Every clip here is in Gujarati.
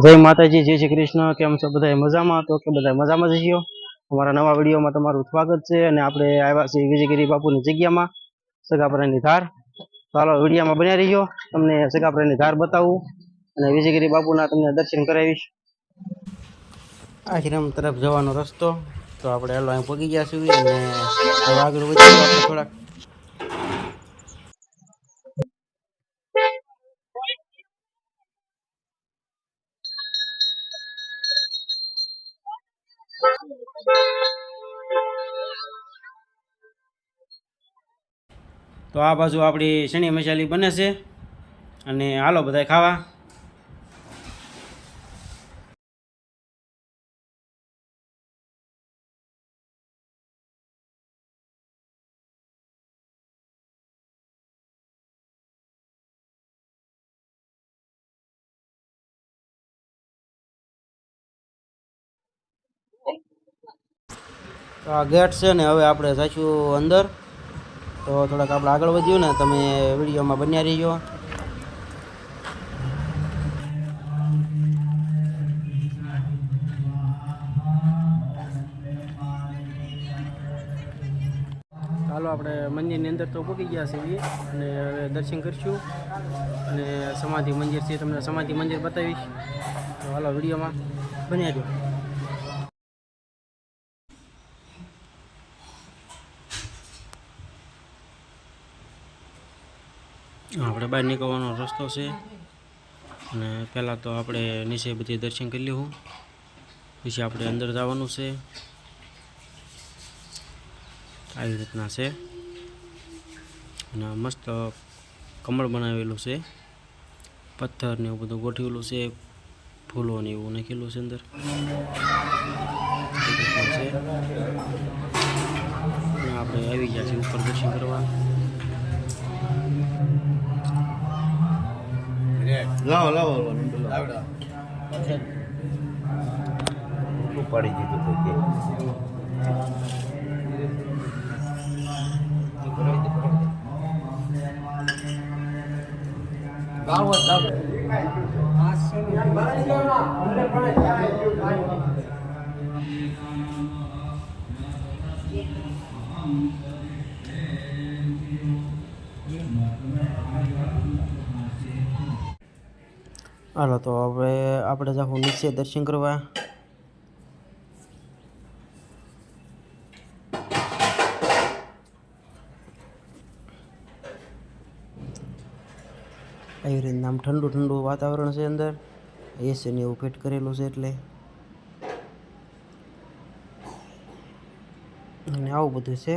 जय माताजी, जय श्री कृष्ण। केम छो बधाय मजामां? तो के बधाय मजामां ज छो। અમારા નવા વિડીયોમાં તમારું સ્વાગત છે અને આપણે આવ્યા છીએ વિજયગીરી બાપુની જગ્યામાં સગાપરાની ધાર. ચાલો વિડીયોમાં બન્યા રહીજો, તમને સગાપરાની ધાર બતાવું અને વિજયગીરી બાપુના તમને દર્શન કરાવીશ. આશ્રમ તરફ જવાનો રસ્તો તો આપણે હાલો અહીં પગી ગયા છીએ અને હવે આગળ વધીએ આપણે થોડાક. તો આ બાજુ આપણી શણી મસાલી બને છે અને હાલો બધાય ખાવા. તો આ ગેટ છે ને હવે આપણે જઈશું અંદર. તો થોડાક આપણે આગળ વધ્યું ને તમે વિડીયોમાં બન્યા રહીજો. ચાલો આપણે મંદિરની અંદર તો પહોંચી ગયા છીએ અને હવે દર્શન કરીશું અને સમાધિ મંદિર છે, તમને સમાધિ મંદિર બતાવીશ. તો હાલો વિડીયોમાં બન્યા રહ્યો. આપણે બહાર નીકળવાનો રસ્તો છે અને પહેલાં તો આપણે નીચે બધી દર્શન કરી લેવું, પછી આપણે અંદર જવાનું છે. આવી રીતના છે અને મસ્ત કમળ બનાવેલું છે, પથ્થર ને એવું બધું ગોઠવેલું છે, ફૂલો ને એવું નાખેલું છે અંદર છે. આપણે આવી ગયા છીએ ઉપર દર્શન કરવા. લાવો લાવો ઉપાડી દીધું હાલો તો હવે આપણે જાઉં નીચે દર્શન કરવા. આવી રીતના આમ ઠંડુ ઠંડુ વાતાવરણ છે અંદર, એસી ને એવું ફિટ કરેલું છે એટલે અને આવું બધું છે.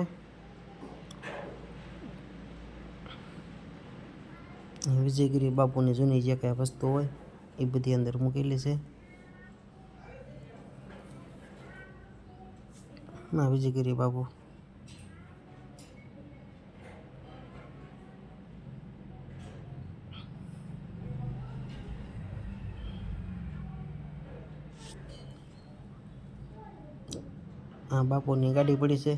વિજયગીરી બાપુની જૂની જે કાંઈ વસ્તુ હોય એ બધી અંદર મૂકેલી છે. ના વિજયગીરી બાપુ આ બાપુની ગાડી પડી છે.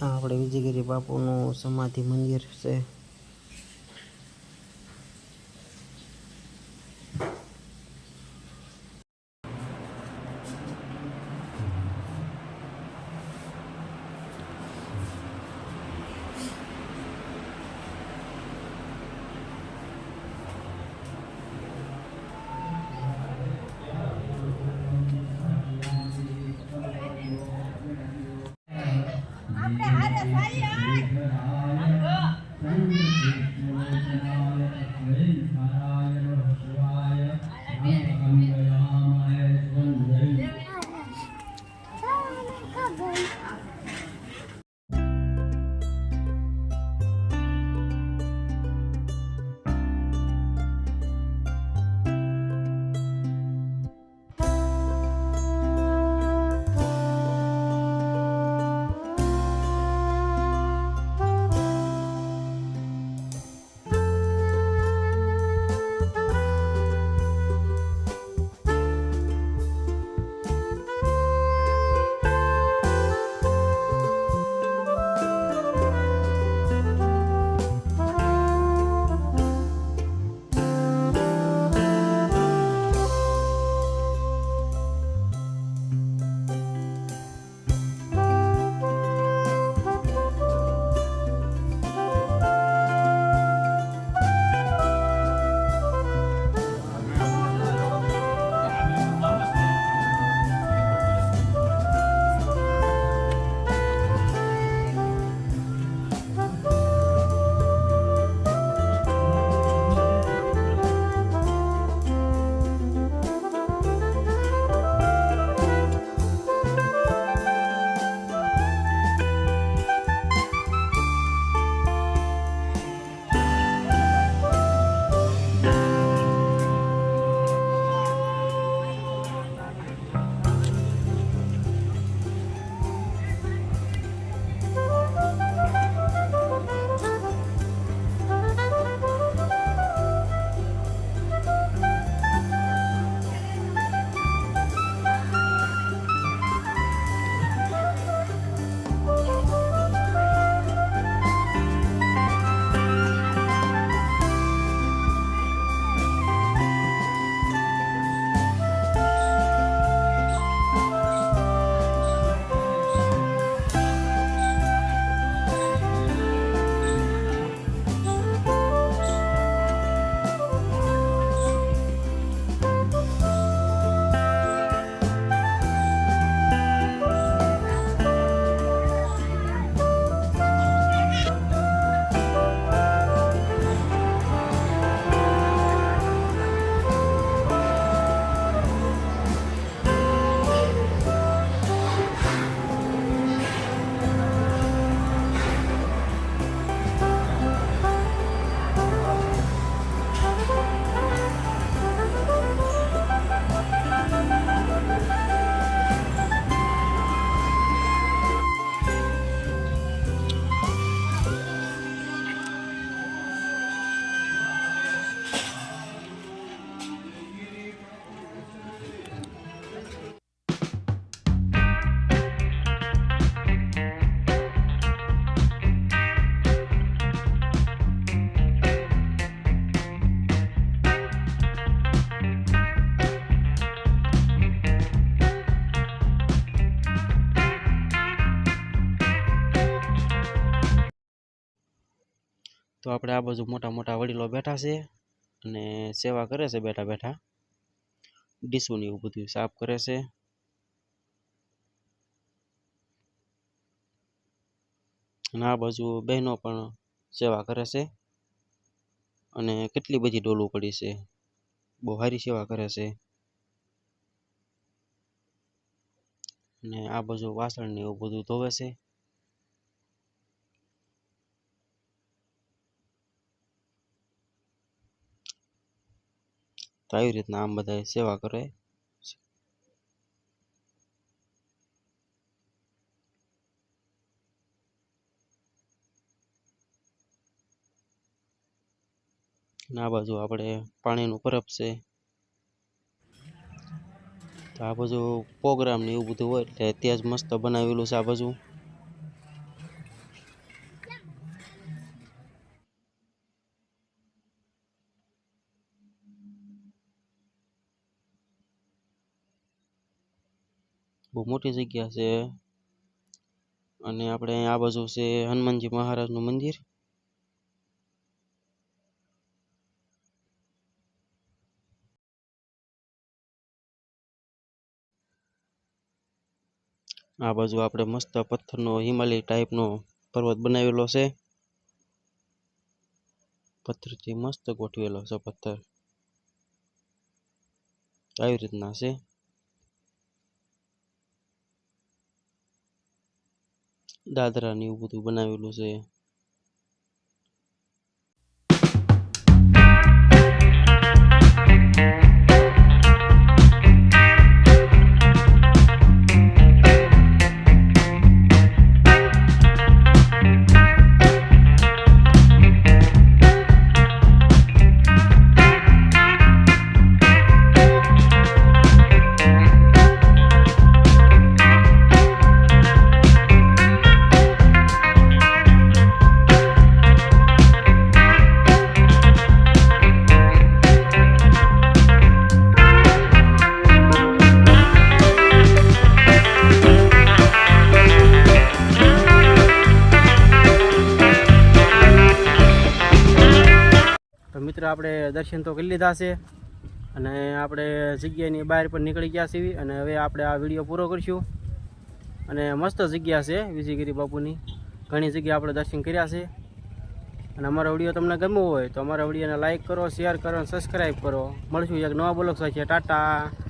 આ આપણે વિજયગીરી બાપુનું સમાધિ મંદિર છે. આપણે આ બાજુ મોટા મોટા વડીલો બેઠા છે અને સેવા કરે છે બેઠા બેઠા. ડીશું ને એવું બધું સાફ કરે છે. અને આ બાજુ બહેનો પણ સેવા કરે છે અને કેટલી બધી ડોલું પડી છે. બહુ સારી સેવા કરે છે. અને આ બાજુ વાસણ ને એવું બધું ધોવે છે. તો આવી રીતના આમ બધા સેવા કરે. અને આ બાજુ આપણે પાણીનું પરબ છે. તો આ બાજુ પ્રોગ્રામ ને એવું બધું હોય એટલે ત્યાં જ મસ્ત બનાવેલું છે આ બાજુ. બહુ મોટી જગ્યા છે. અને આપણે આ બાજુ છે હનુમાનજી મહારાજનું મંદિર. આ બાજુ આપણે મસ્ત પથ્થરનો હિમાલય ટાઈપનો પર્વત બનાવેલો છે. પથ્થરથી મસ્ત ગોઠવેલો છે પથ્થર. આવી રીતના છે. દાદરા ને એવું બધું બનાવેલું છે. તો મિત્ર આપણે દર્શન તો કરી લીધા છે અને આપણે જગ્યાની બહાર પણ નીકળી ગયા છીએ અને હવે આપણે આ વિડીયો પૂરો કરીશું. અને મસ્ત જગ્યા છે વિજયગીરી બાપુની. ઘણી જગ્યાએ આપણે દર્શન કર્યા છે. અને અમારો વિડીયો તમને ગમ્યો હોય તો અમારા વિડીયોને લાઈક કરો, શેર કરો અને સબસ્ક્રાઈબ કરો. મળશું એક નવા બ્લોગ સાથે. ટાટા.